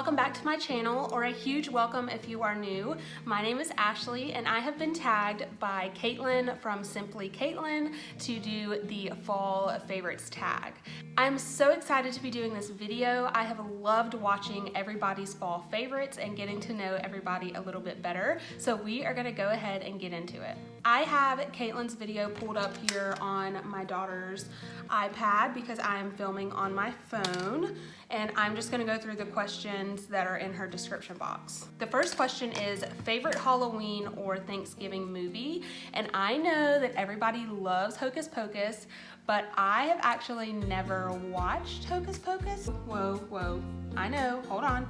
Welcome back to my channel, or a huge welcome if you are new. My name is Ashley and I have been tagged by Caitlin from Simply Caitlin to do the fall favorites tag. I'm so excited to be doing this video. I have loved watching everybody's fall favorites and getting to know everybody a little bit better. So we are gonna go ahead and get into it. I have Caitlin's video pulled up here on my daughter's iPad because I am filming on my phone, and I'm just gonna go through the questions that are in her description box. The first question is favorite Halloween or Thanksgiving movie, and I know that everybody loves Hocus Pocus, but I have actually never watched Hocus Pocus. Whoa, I know, hold on.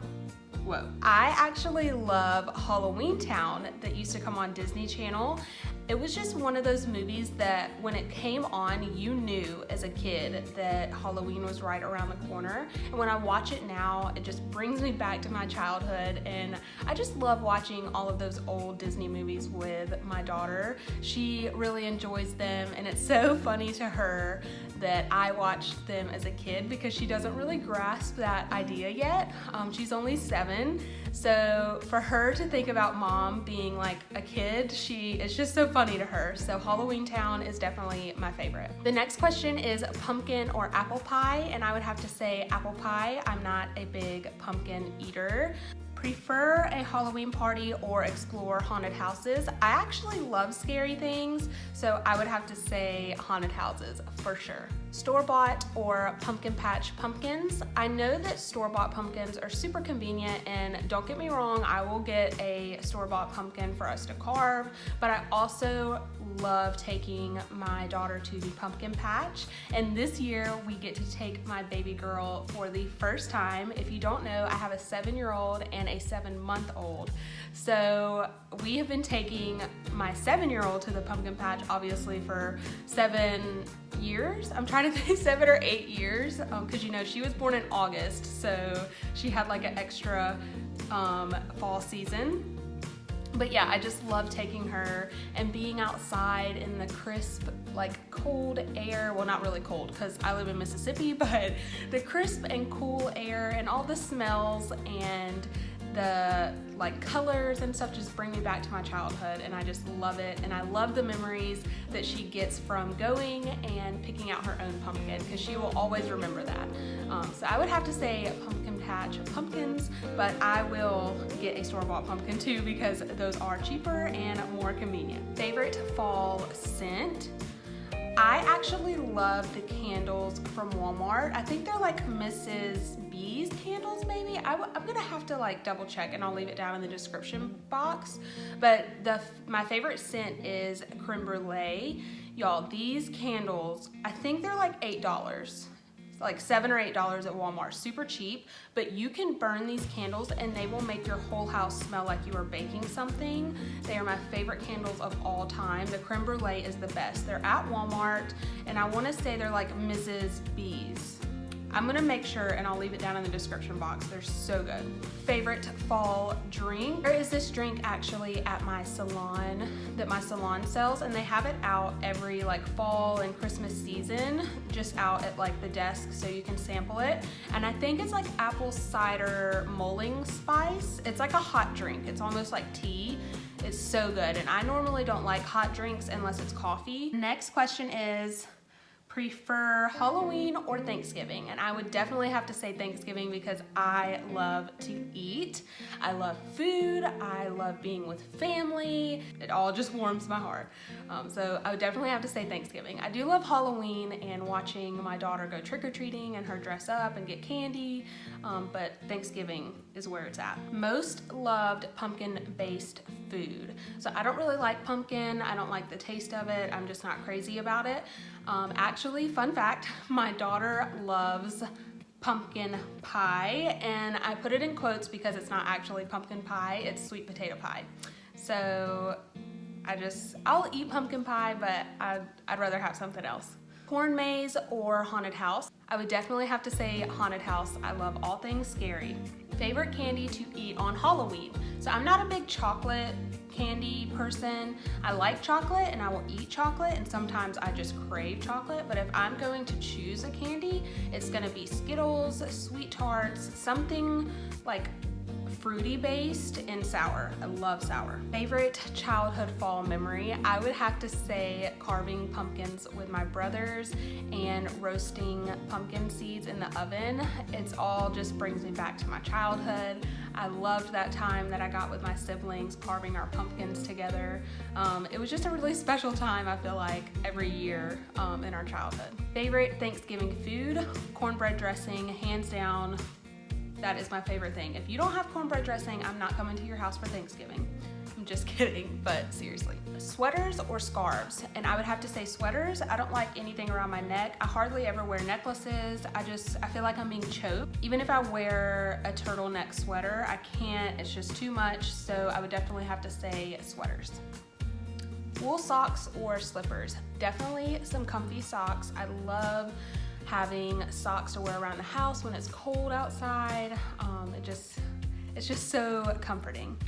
Whoa. I actually love Halloween Town that used to come on Disney Channel. It was just one of those movies that when it came on, you knew as a kid that Halloween was right around the corner. And when I watch it now, it just brings me back to my childhood, and I just love watching all of those old Disney movies with my daughter. She really enjoys them, and it's so funny to her that I watched them as a kid because she doesn't really grasp that idea yet. She's only 7, so for her to think about mom being like a kid, it's just so funny to her. So Halloween Town is definitely my favorite. The next question is pumpkin or apple pie, and I would have to say apple pie. I'm not a big pumpkin eater. Prefer a Halloween party or explore haunted houses? I actually love scary things, so I would have to say haunted houses for sure. Store-bought or pumpkin patch pumpkins? I know that store-bought pumpkins are super convenient, and don't get me wrong, I will get a store-bought pumpkin for us to carve, but I also love taking my daughter to the pumpkin patch, and this year we get to take my baby girl for the first time. If you don't know, I have a 7-year-old and a 7-month-old, so we have been taking my 7-year-old to the pumpkin patch obviously for 7 years. I'm trying to think, 7 or 8 years, because you know she was born in August, so she had like an extra fall season. But yeah, I just love taking her and being outside in the crisp, like cold air. Well, not really cold because I live in Mississippi, but the crisp and cool air and all the smells and the like colors and stuff just bring me back to my childhood, and I just love it. And I love the memories that she gets from going and picking out her own pumpkin, because she will always remember that. So I would have to say pumpkin patch pumpkins, but I will get a store-bought pumpkin too because those are cheaper and more convenient. Favorite fall scent? I actually love the candles from Walmart. I think they're like Mrs. B's candles maybe. I'm gonna have to like double check, and I'll leave it down in the description box. But my favorite scent is creme brulee. Y'all, these candles, I think they're like $8. Like $7 or $8 at Walmart, super cheap, but you can burn these candles and they will make your whole house smell like you are baking something. They are my favorite candles of all time. The creme brulee is the best. They're at Walmart, and I want to say they're like Mrs. B's. I'm gonna make sure, and I'll leave it down in the description box. They're so good. Favorite fall drink? There is this drink actually at my salon that my salon sells, and they have it out every like fall and Christmas season, just out at like the desk so you can sample it. And I think it's like apple cider mulling spice. It's like a hot drink. It's almost like tea. It's so good, and I normally don't like hot drinks unless it's coffee. Next question is, prefer Halloween or Thanksgiving? And I would definitely have to say Thanksgiving because I love to eat. I love food. I love being with family. It all just warms my heart. So I would definitely have to say Thanksgiving. I do love Halloween and watching my daughter go trick-or-treating and her dress up and get candy, but Thanksgiving is where it's at. Most loved pumpkin-based food. So I don't really like pumpkin. I don't like the taste of it. I'm just not crazy about it. Actually, fun fact, my daughter loves pumpkin pie, and I put it in quotes because it's not actually pumpkin pie, it's sweet potato pie. So I'll eat pumpkin pie, but I'd rather have something else. Corn maze or haunted house? I would definitely have to say haunted house. I love all things scary. Favorite candy to eat on Halloween? So I'm not a big chocolate candy person. I like chocolate and I will eat chocolate, and sometimes I just crave chocolate, but if I'm going to choose a candy, it's gonna be Skittles, Sweet Tarts, something like fruity based and sour. I love sour. Favorite childhood fall memory? I would have to say carving pumpkins with my brothers and roasting pumpkin seeds in the oven. It's all just brings me back to my childhood. I loved that time that I got with my siblings carving our pumpkins together. It was just a really special time, I feel like, every year in our childhood. Favorite Thanksgiving food? Cornbread dressing, hands down. That is my favorite thing. If you don't have cornbread dressing, I'm not coming to your house for Thanksgiving. I'm just kidding, but seriously. Sweaters or scarves? And I would have to say sweaters. I don't like anything around my neck. I hardly ever wear necklaces. I feel like I'm being choked. Even if I wear a turtleneck sweater, I can't, it's just too much. So I would definitely have to say sweaters. Wool socks or slippers? Definitely some comfy socks. I love having socks to wear around the house when it's cold outside. It's just so comforting.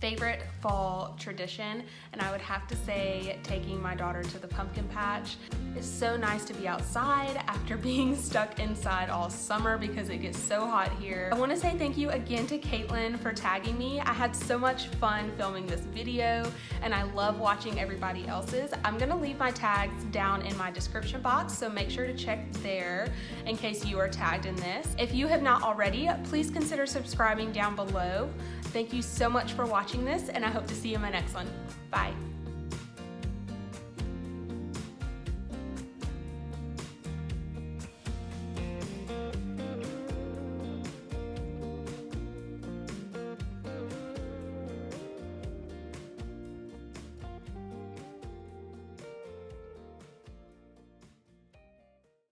Favorite fall tradition, and I would have to say taking my daughter to the pumpkin patch. It's so nice to be outside after being stuck inside all summer because it gets so hot here. I want to say thank you again to Caitlin for tagging me. I had so much fun filming this video and I love watching everybody else's. I'm gonna leave my tags down in my description box, so make sure to check there in case you are tagged in this. If you have not already, please consider subscribing down below. Thank you so much for watching this, and I hope to see you in my next one. Bye.